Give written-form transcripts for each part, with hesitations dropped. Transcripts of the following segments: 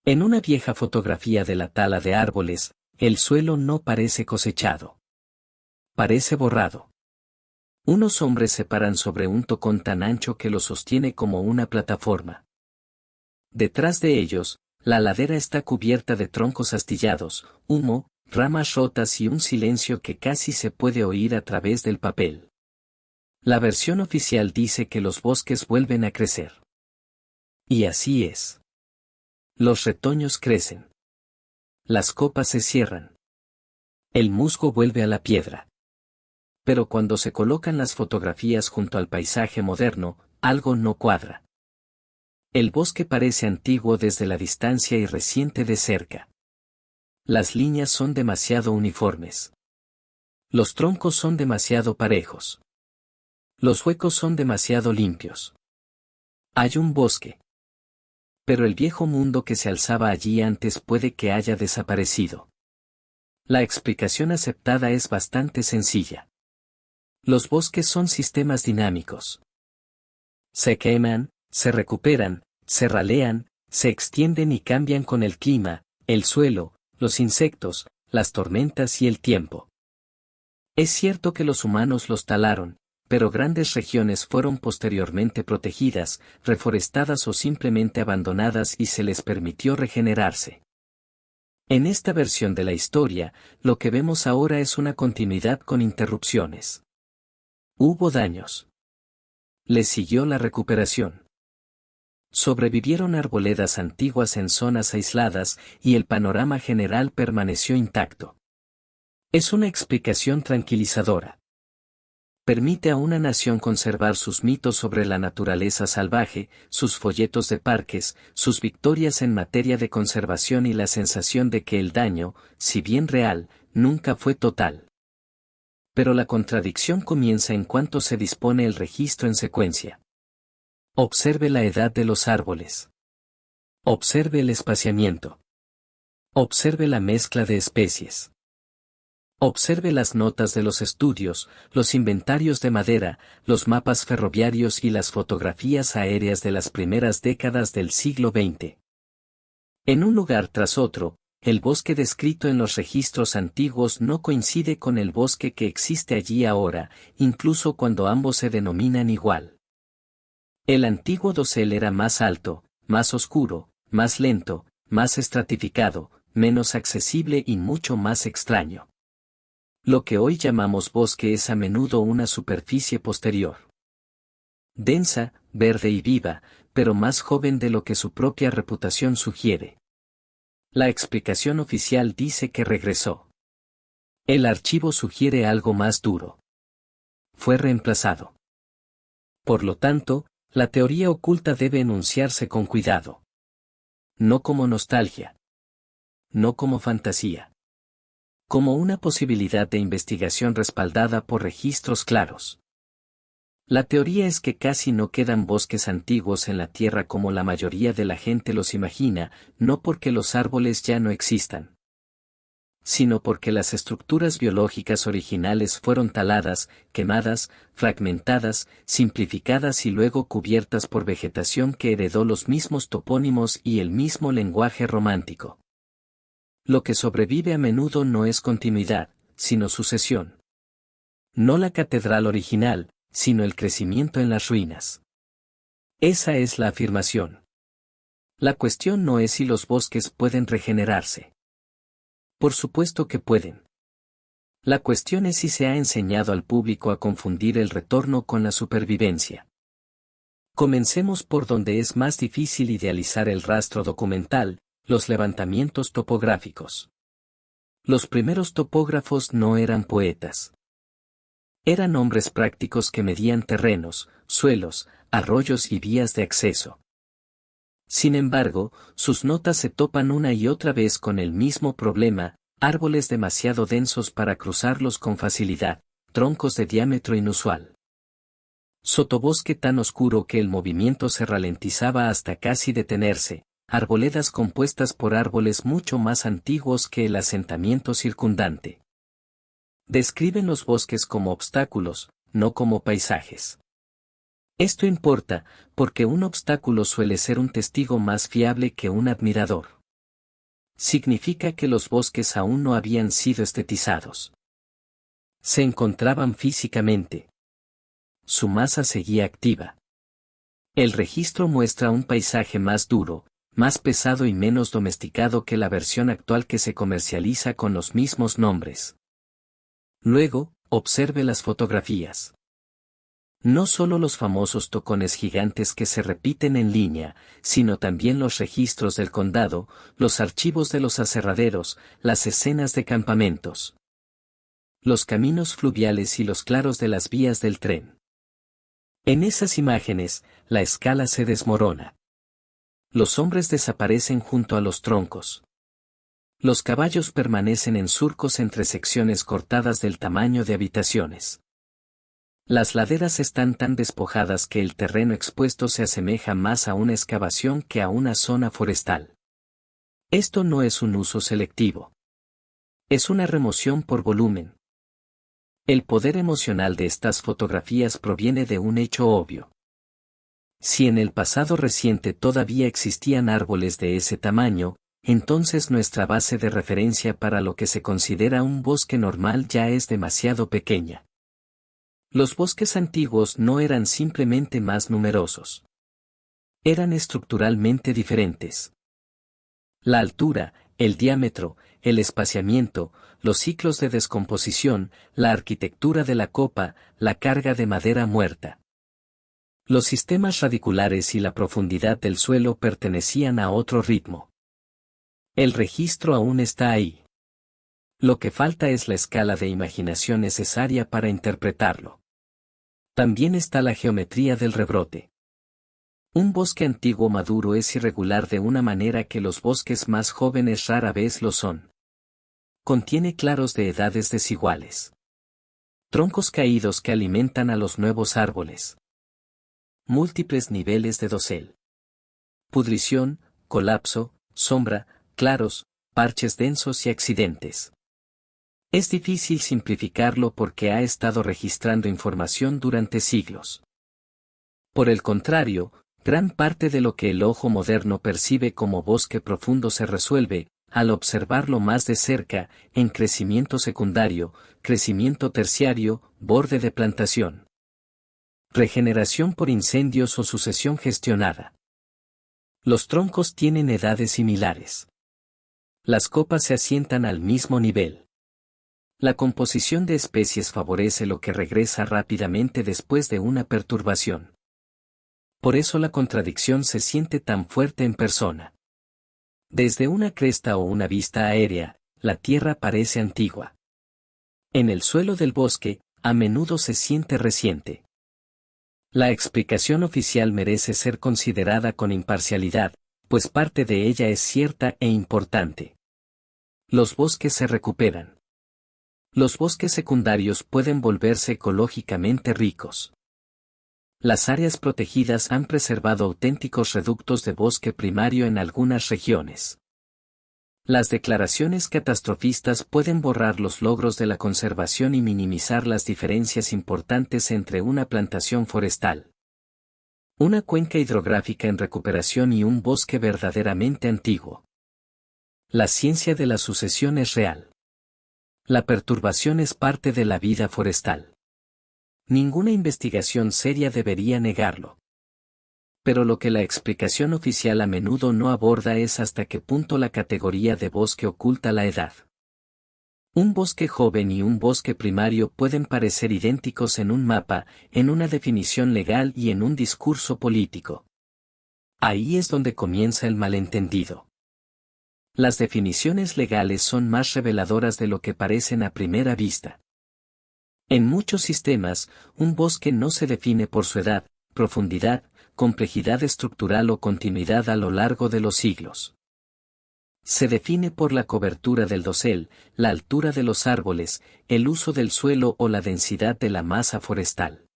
En una vieja fotografía de la tala de árboles, el suelo no parece cosechado. Parece borrado. Unos hombres se paran sobre un tocón tan ancho que lo sostiene como una plataforma. Detrás de ellos, la ladera está cubierta de troncos astillados, humo, ramas rotas y un silencio que casi se puede oír a través del papel. La versión oficial dice que los bosques vuelven a crecer. Y así es. Los retoños crecen. Las copas se cierran. El musgo vuelve a la piedra. Pero cuando se colocan las fotografías junto al paisaje moderno, algo no cuadra. El bosque parece antiguo desde la distancia y reciente de cerca. Las líneas son demasiado uniformes. Los troncos son demasiado parejos. Los huecos son demasiado limpios. Hay un bosque. Pero el viejo mundo que se alzaba allí antes puede que haya desaparecido. La explicación aceptada es bastante sencilla. Los bosques son sistemas dinámicos. Se queman, se recuperan, se ralean, se extienden y cambian con el clima, el suelo, los insectos, las tormentas y el tiempo. Es cierto que los humanos los talaron, pero grandes regiones fueron posteriormente protegidas, reforestadas o simplemente abandonadas y se les permitió regenerarse. En esta versión de la historia, lo que vemos ahora es una continuidad con interrupciones. Hubo daños. Les siguió la recuperación. Sobrevivieron arboledas antiguas en zonas aisladas y el panorama general permaneció intacto. Es una explicación tranquilizadora. Permite a una nación conservar sus mitos sobre la naturaleza salvaje, sus folletos de parques, sus victorias en materia de conservación y la sensación de que el daño, si bien real, nunca fue total. Pero la contradicción comienza en cuanto se dispone el registro en secuencia. Observe la edad de los árboles. Observe el espaciamiento. Observe la mezcla de especies. Observe las notas de los estudios, los inventarios de madera, los mapas ferroviarios y las fotografías aéreas de las primeras décadas del siglo XX. En un lugar tras otro, el bosque descrito en los registros antiguos no coincide con el bosque que existe allí ahora, incluso cuando ambos se denominan igual. El antiguo dosel era más alto, más oscuro, más lento, más estratificado, menos accesible y mucho más extraño. Lo que hoy llamamos bosque es a menudo una superficie posterior. Densa, verde y viva, pero más joven de lo que su propia reputación sugiere. La explicación oficial dice que regresó. El archivo sugiere algo más duro. Fue reemplazado. Por lo tanto, la teoría oculta debe enunciarse con cuidado. No como nostalgia. No como fantasía. Como una posibilidad de investigación respaldada por registros claros. La teoría es que casi no quedan bosques antiguos en la Tierra como la mayoría de la gente los imagina, no porque los árboles ya no existan, sino porque las estructuras biológicas originales fueron taladas, quemadas, fragmentadas, simplificadas y luego cubiertas por vegetación que heredó los mismos topónimos y el mismo lenguaje romántico. Lo que sobrevive a menudo no es continuidad, sino sucesión. No la catedral original, sino el crecimiento en las ruinas. Esa es la afirmación. La cuestión no es si los bosques pueden regenerarse. Por supuesto que pueden. La cuestión es si se ha enseñado al público a confundir el retorno con la supervivencia. Comencemos por donde es más difícil idealizar el rastro documental, los levantamientos topográficos. Los primeros topógrafos no eran poetas. Eran hombres prácticos que medían terrenos, suelos, arroyos y vías de acceso. Sin embargo, sus notas se topan una y otra vez con el mismo problema: árboles demasiado densos para cruzarlos con facilidad, troncos de diámetro inusual. Sotobosque tan oscuro que el movimiento se ralentizaba hasta casi detenerse, arboledas compuestas por árboles mucho más antiguos que el asentamiento circundante. Describen los bosques como obstáculos, no como paisajes. Esto importa, porque un obstáculo suele ser un testigo más fiable que un admirador. Significa que los bosques aún no habían sido estetizados. Se encontraban físicamente. Su masa seguía activa. El registro muestra un paisaje más duro, más pesado y menos domesticado que la versión actual que se comercializa con los mismos nombres. Luego, observe las fotografías. No solo los famosos tocones gigantes que se repiten en línea, sino también los registros del condado, los archivos de los aserraderos, las escenas de campamentos, los caminos fluviales y los claros de las vías del tren. En esas imágenes, la escala se desmorona. Los hombres desaparecen junto a los troncos. Los caballos permanecen en surcos entre secciones cortadas del tamaño de habitaciones. Las laderas están tan despojadas que el terreno expuesto se asemeja más a una excavación que a una zona forestal. Esto no es un uso selectivo. Es una remoción por volumen. El poder emocional de estas fotografías proviene de un hecho obvio. Si en el pasado reciente todavía existían árboles de ese tamaño, entonces nuestra base de referencia para lo que se considera un bosque normal ya es demasiado pequeña. Los bosques antiguos no eran simplemente más numerosos. Eran estructuralmente diferentes. La altura, el diámetro, el espaciamiento, los ciclos de descomposición, la arquitectura de la copa, la carga de madera muerta. Los sistemas radiculares y la profundidad del suelo pertenecían a otro ritmo. El registro aún está ahí. Lo que falta es la escala de imaginación necesaria para interpretarlo. También está la geometría del rebrote. Un bosque antiguo maduro es irregular de una manera que los bosques más jóvenes rara vez lo son. Contiene claros de edades desiguales. Troncos caídos que alimentan a los nuevos árboles. Múltiples niveles de dosel. Pudrición, colapso, sombra, claros, parches densos y accidentes. Es difícil simplificarlo porque ha estado registrando información durante siglos. Por el contrario, gran parte de lo que el ojo moderno percibe como bosque profundo se resuelve, al observarlo más de cerca, en crecimiento secundario, crecimiento terciario, borde de plantación. Regeneración por incendios o sucesión gestionada. Los troncos tienen edades similares. Las copas se asientan al mismo nivel. La composición de especies favorece lo que regresa rápidamente después de una perturbación. Por eso la contradicción se siente tan fuerte en persona. Desde una cresta o una vista aérea, la tierra parece antigua. En el suelo del bosque, a menudo se siente reciente. La explicación oficial merece ser considerada con imparcialidad, pues parte de ella es cierta e importante. Los bosques se recuperan. Los bosques secundarios pueden volverse ecológicamente ricos. Las áreas protegidas han preservado auténticos reductos de bosque primario en algunas regiones. Las declaraciones catastrofistas pueden borrar los logros de la conservación y minimizar las diferencias importantes entre una plantación forestal, una cuenca hidrográfica en recuperación y un bosque verdaderamente antiguo. La ciencia de la sucesión es real. La perturbación es parte de la vida forestal. Ninguna investigación seria debería negarlo. Pero lo que la explicación oficial a menudo no aborda es hasta qué punto la categoría de bosque oculta la edad. Un bosque joven y un bosque primario pueden parecer idénticos en un mapa, en una definición legal y en un discurso político. Ahí es donde comienza el malentendido. Las definiciones legales son más reveladoras de lo que parecen a primera vista. En muchos sistemas, un bosque no se define por su edad, profundidad, complejidad estructural o continuidad a lo largo de los siglos. Se define por la cobertura del dosel, la altura de los árboles, el uso del suelo o la densidad de la masa forestal.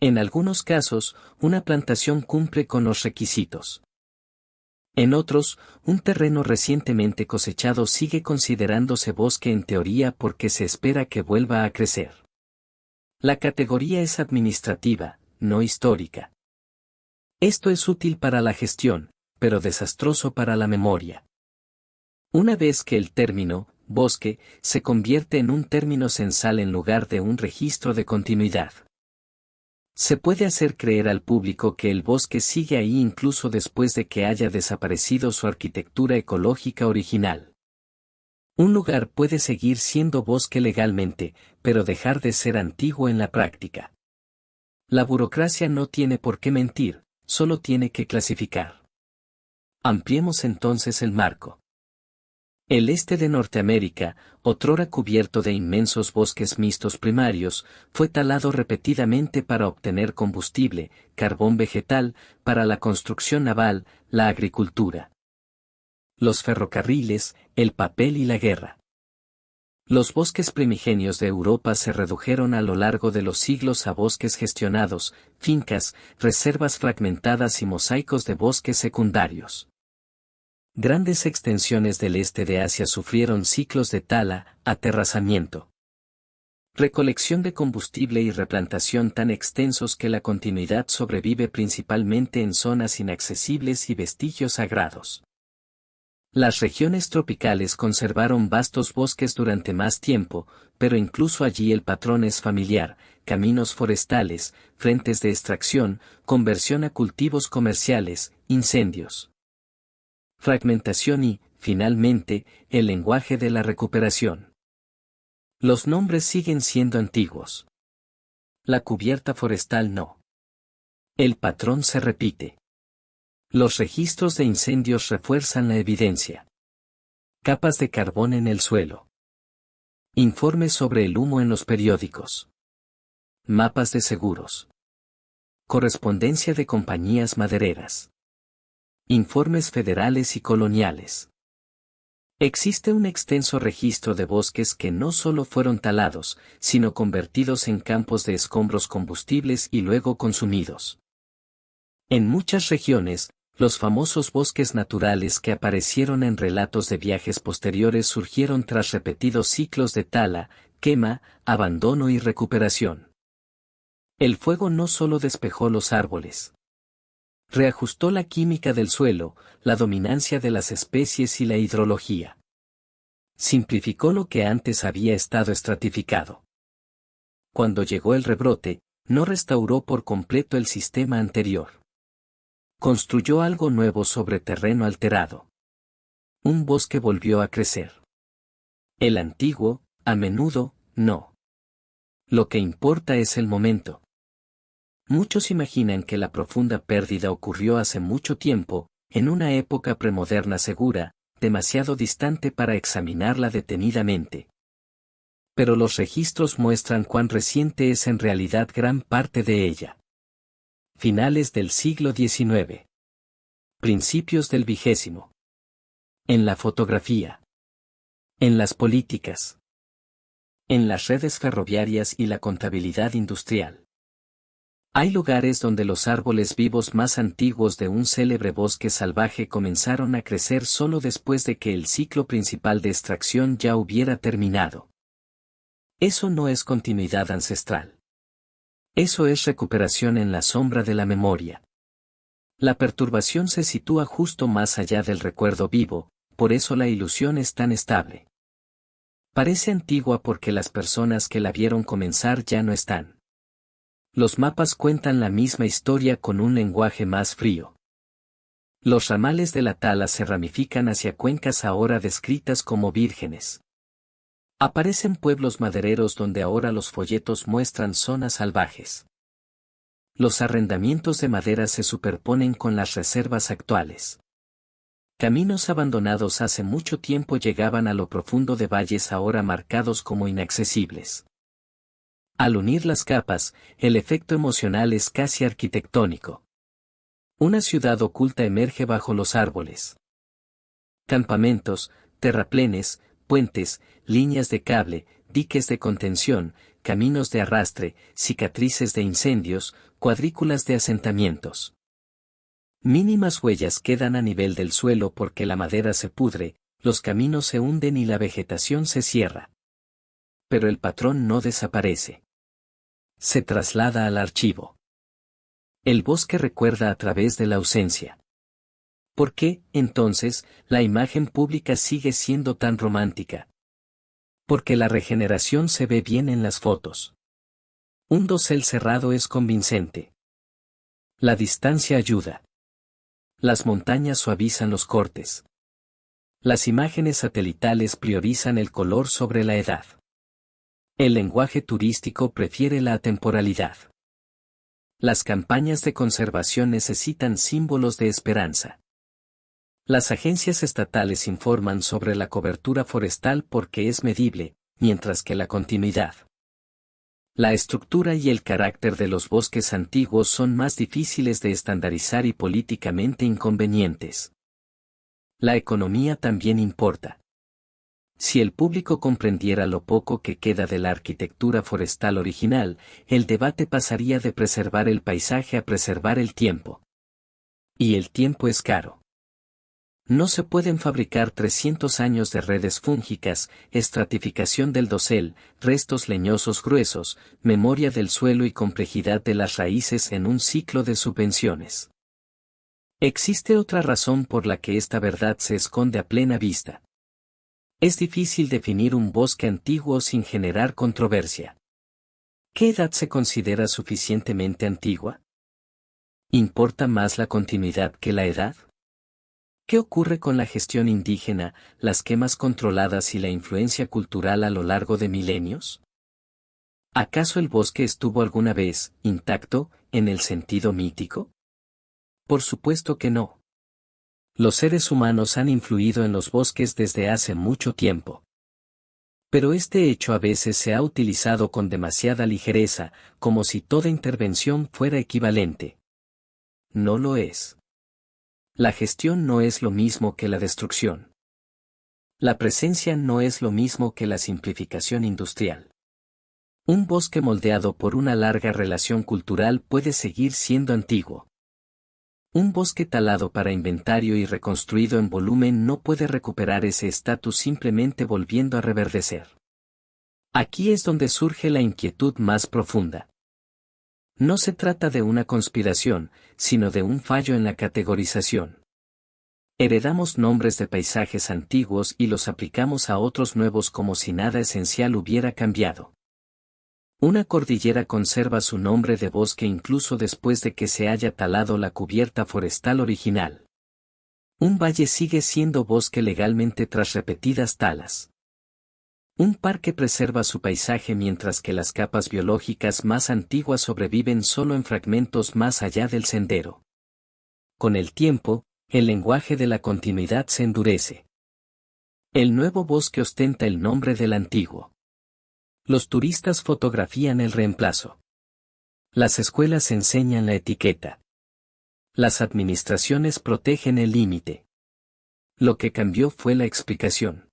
En algunos casos, una plantación cumple con los requisitos. En otros, un terreno recientemente cosechado sigue considerándose bosque en teoría porque se espera que vuelva a crecer. La categoría es administrativa, no histórica. Esto es útil para la gestión, pero desastroso para la memoria. Una vez que el término, bosque, se convierte en un término censal en lugar de un registro de continuidad. Se puede hacer creer al público que el bosque sigue ahí incluso después de que haya desaparecido su arquitectura ecológica original. Un lugar puede seguir siendo bosque legalmente, pero dejar de ser antiguo en la práctica. La burocracia no tiene por qué mentir, solo tiene que clasificar. Ampliemos entonces el marco. El este de Norteamérica, otrora cubierto de inmensos bosques mixtos primarios, fue talado repetidamente para obtener combustible, carbón vegetal, para la construcción naval, la agricultura, los ferrocarriles, el papel y la guerra. Los bosques primigenios de Europa se redujeron a lo largo de los siglos a bosques gestionados, fincas, reservas fragmentadas y mosaicos de bosques secundarios. Grandes extensiones del este de Asia sufrieron ciclos de tala, aterrazamiento, recolección de combustible y replantación tan extensos que la continuidad sobrevive principalmente en zonas inaccesibles y vestigios sagrados. Las regiones tropicales conservaron vastos bosques durante más tiempo, pero incluso allí el patrón es familiar: caminos forestales, frentes de extracción, conversión a cultivos comerciales, incendios, fragmentación y, finalmente, el lenguaje de la recuperación. Los nombres siguen siendo antiguos. La cubierta forestal no. El patrón se repite. Los registros de incendios refuerzan la evidencia. Capas de carbón en el suelo. Informes sobre el humo en los periódicos. Mapas de seguros. Correspondencia de compañías madereras. Informes federales y coloniales. Existe un extenso registro de bosques que no solo fueron talados, sino convertidos en campos de escombros combustibles y luego consumidos. En muchas regiones, los famosos bosques naturales que aparecieron en relatos de viajes posteriores surgieron tras repetidos ciclos de tala, quema, abandono y recuperación. El fuego no solo despejó los árboles. Reajustó la química del suelo, la dominancia de las especies y la hidrología. Simplificó lo que antes había estado estratificado. Cuando llegó el rebrote, no restauró por completo el sistema anterior. Construyó algo nuevo sobre terreno alterado. Un bosque volvió a crecer. El antiguo, a menudo, no. Lo que importa es el momento. Muchos imaginan que la profunda pérdida ocurrió hace mucho tiempo, en una época premoderna segura, demasiado distante para examinarla detenidamente. Pero los registros muestran cuán reciente es en realidad gran parte de ella. Finales del siglo XIX. Principios del XX. En la fotografía. En las políticas. En las redes ferroviarias y la contabilidad industrial. Hay lugares donde los árboles vivos más antiguos de un célebre bosque salvaje comenzaron a crecer solo después de que el ciclo principal de extracción ya hubiera terminado. Eso no es continuidad ancestral. Eso es recuperación en la sombra de la memoria. La perturbación se sitúa justo más allá del recuerdo vivo, por eso la ilusión es tan estable. Parece antigua porque las personas que la vieron comenzar ya no están. Los mapas cuentan la misma historia con un lenguaje más frío. Los ramales de la tala se ramifican hacia cuencas ahora descritas como vírgenes. Aparecen pueblos madereros donde ahora los folletos muestran zonas salvajes. Los arrendamientos de madera se superponen con las reservas actuales. Caminos abandonados hace mucho tiempo llegaban a lo profundo de valles ahora marcados como inaccesibles. Al unir las capas, el efecto emocional es casi arquitectónico. Una ciudad oculta emerge bajo los árboles. Campamentos, terraplenes, puentes, líneas de cable, diques de contención, caminos de arrastre, cicatrices de incendios, cuadrículas de asentamientos. Mínimas huellas quedan a nivel del suelo porque la madera se pudre, los caminos se hunden y la vegetación se cierra. Pero el patrón no desaparece. Se traslada al archivo. El bosque recuerda a través de la ausencia. ¿Por qué, entonces, la imagen pública sigue siendo tan romántica? Porque la regeneración se ve bien en las fotos. Un dosel cerrado es convincente. La distancia ayuda. Las montañas suavizan los cortes. Las imágenes satelitales priorizan el color sobre la edad. El lenguaje turístico prefiere la atemporalidad. Las campañas de conservación necesitan símbolos de esperanza. Las agencias estatales informan sobre la cobertura forestal porque es medible, mientras que la continuidad. La estructura y el carácter de los bosques antiguos son más difíciles de estandarizar y políticamente inconvenientes. La economía también importa. Si el público comprendiera lo poco que queda de la arquitectura forestal original, el debate pasaría de preservar el paisaje a preservar el tiempo. Y el tiempo es caro. No se pueden fabricar 300 años de redes fúngicas, estratificación del dosel, restos leñosos gruesos, memoria del suelo y complejidad de las raíces en un ciclo de subvenciones. Existe otra razón por la que esta verdad se esconde a plena vista. Es difícil definir un bosque antiguo sin generar controversia. ¿Qué edad se considera suficientemente antigua? ¿Importa más la continuidad que la edad? ¿Qué ocurre con la gestión indígena, las quemas controladas y la influencia cultural a lo largo de milenios? ¿Acaso el bosque estuvo alguna vez intacto, en el sentido mítico? Por supuesto que no. Los seres humanos han influido en los bosques desde hace mucho tiempo. Pero este hecho a veces se ha utilizado con demasiada ligereza, como si toda intervención fuera equivalente. No lo es. La gestión no es lo mismo que la destrucción. La presencia no es lo mismo que la simplificación industrial. Un bosque moldeado por una larga relación cultural puede seguir siendo antiguo. Un bosque talado para inventario y reconstruido en volumen no puede recuperar ese estatus simplemente volviendo a reverdecer. Aquí es donde surge la inquietud más profunda. No se trata de una conspiración, sino de un fallo en la categorización. Heredamos nombres de paisajes antiguos y los aplicamos a otros nuevos como si nada esencial hubiera cambiado. Una cordillera conserva su nombre de bosque incluso después de que se haya talado la cubierta forestal original. Un valle sigue siendo bosque legalmente tras repetidas talas. Un parque preserva su paisaje mientras que las capas biológicas más antiguas sobreviven solo en fragmentos más allá del sendero. Con el tiempo, el lenguaje de la continuidad se endurece. El nuevo bosque ostenta el nombre del antiguo. Los turistas fotografían el reemplazo. Las escuelas enseñan la etiqueta. Las administraciones protegen el límite. Lo que cambió fue la explicación.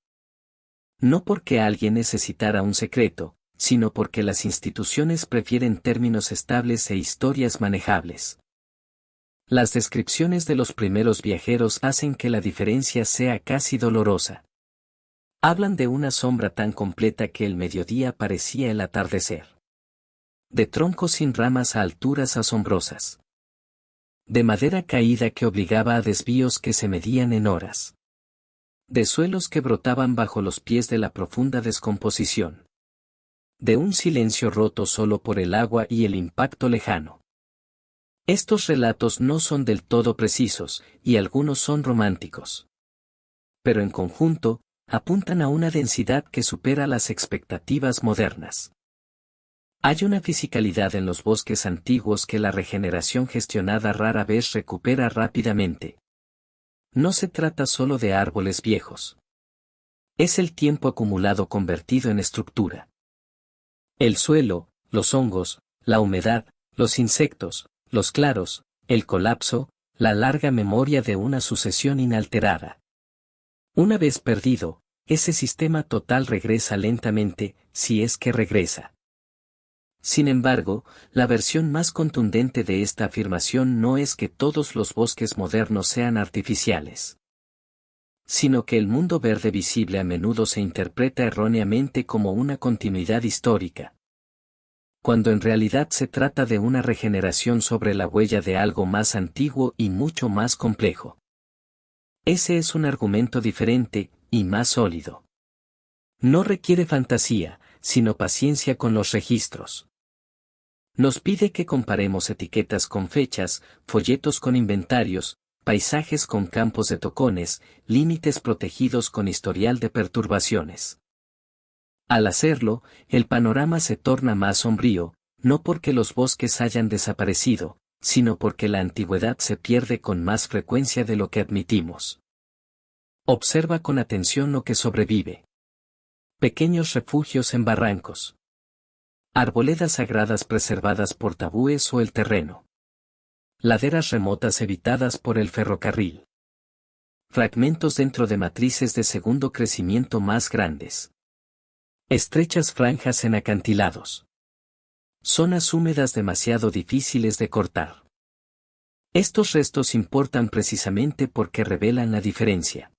No porque alguien necesitara un secreto, sino porque las instituciones prefieren términos estables e historias manejables. Las descripciones de los primeros viajeros hacen que la diferencia sea casi dolorosa. Hablan de una sombra tan completa que el mediodía parecía el atardecer. De troncos sin ramas a alturas asombrosas. De madera caída que obligaba a desvíos que se medían en horas. De suelos que brotaban bajo los pies de la profunda descomposición. De un silencio roto solo por el agua y el impacto lejano. Estos relatos no son del todo precisos, y algunos son románticos. Pero en conjunto, apuntan a una densidad que supera las expectativas modernas. Hay una fisicalidad en los bosques antiguos que la regeneración gestionada rara vez recupera rápidamente. No se trata solo de árboles viejos. Es el tiempo acumulado convertido en estructura. El suelo, los hongos, la humedad, los insectos, los claros, el colapso, la larga memoria de una sucesión inalterada. Una vez perdido, ese sistema total regresa lentamente, si es que regresa. Sin embargo, la versión más contundente de esta afirmación no es que todos los bosques modernos sean artificiales, sino que el mundo verde visible a menudo se interpreta erróneamente como una continuidad histórica, cuando en realidad se trata de una regeneración sobre la huella de algo más antiguo y mucho más complejo. Ese es un argumento diferente, y más sólido. No requiere fantasía, sino paciencia con los registros. Nos pide que comparemos etiquetas con fechas, folletos con inventarios, paisajes con campos de tocones, límites protegidos con historial de perturbaciones. Al hacerlo, el panorama se torna más sombrío, no porque los bosques hayan desaparecido, sino porque la antigüedad se pierde con más frecuencia de lo que admitimos. Observa con atención lo que sobrevive. Pequeños refugios en barrancos. Arboledas sagradas preservadas por tabúes o el terreno. Laderas remotas evitadas por el ferrocarril. Fragmentos dentro de matrices de segundo crecimiento más grandes. Estrechas franjas en acantilados. Zonas húmedas demasiado difíciles de cortar. Estos restos importan precisamente porque revelan la diferencia.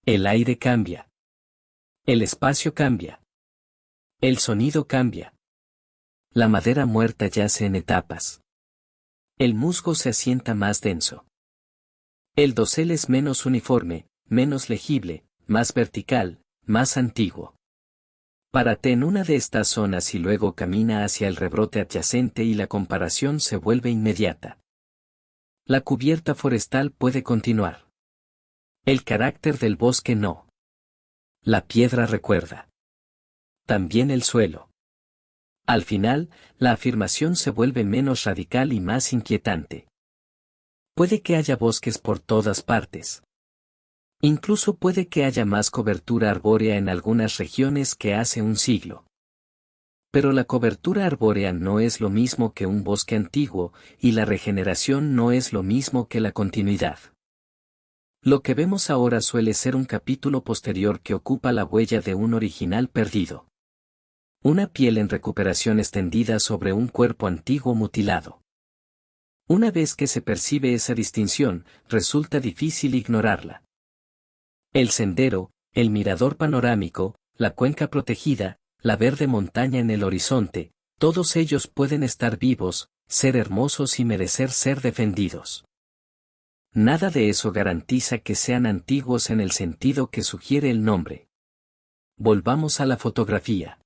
El aire cambia. El espacio cambia. El sonido cambia. La madera muerta yace en etapas. El musgo se asienta más denso. El dosel es menos uniforme, menos legible, más vertical, más antiguo. Párate en una de estas zonas y luego camina hacia el rebrote adyacente y la comparación se vuelve inmediata. La cubierta forestal puede continuar. El carácter del bosque no. La piedra recuerda. También el suelo. Al final, la afirmación se vuelve menos radical y más inquietante. Puede que haya bosques por todas partes. Incluso puede que haya más cobertura arbórea en algunas regiones que hace un siglo. Pero la cobertura arbórea no es lo mismo que un bosque antiguo, y la regeneración no es lo mismo que la continuidad. Lo que vemos ahora suele ser un capítulo posterior que ocupa la huella de un original perdido. Una piel en recuperación extendida sobre un cuerpo antiguo mutilado. Una vez que se percibe esa distinción, resulta difícil ignorarla. El sendero, el mirador panorámico, la cuenca protegida, la verde montaña en el horizonte, todos ellos pueden estar vivos, ser hermosos y merecer ser defendidos. Nada de eso garantiza que sean antiguos en el sentido que sugiere el nombre. Volvamos a la fotografía.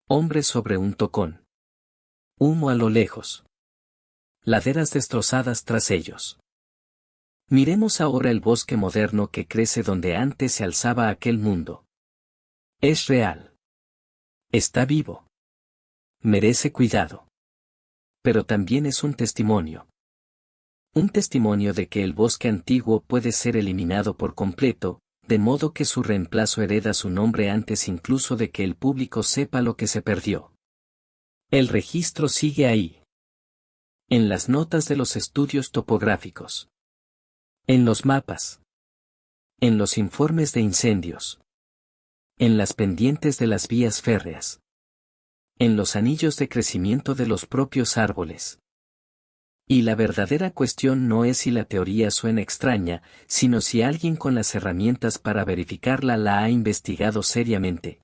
Hombre sobre un tocón. Humo a lo lejos. Laderas destrozadas tras ellos. Miremos ahora el bosque moderno que crece donde antes se alzaba aquel mundo. Es real. Está vivo. Merece cuidado. Pero también es un testimonio. Un testimonio de que el bosque antiguo puede ser eliminado por completo, de modo que su reemplazo hereda su nombre antes incluso de que el público sepa lo que se perdió. El registro sigue ahí. En las notas de los estudios topográficos. En los mapas. En los informes de incendios. En las pendientes de las vías férreas. En los anillos de crecimiento de los propios árboles. Y la verdadera cuestión no es si la teoría suena extraña, sino si alguien con las herramientas para verificarla la ha investigado seriamente.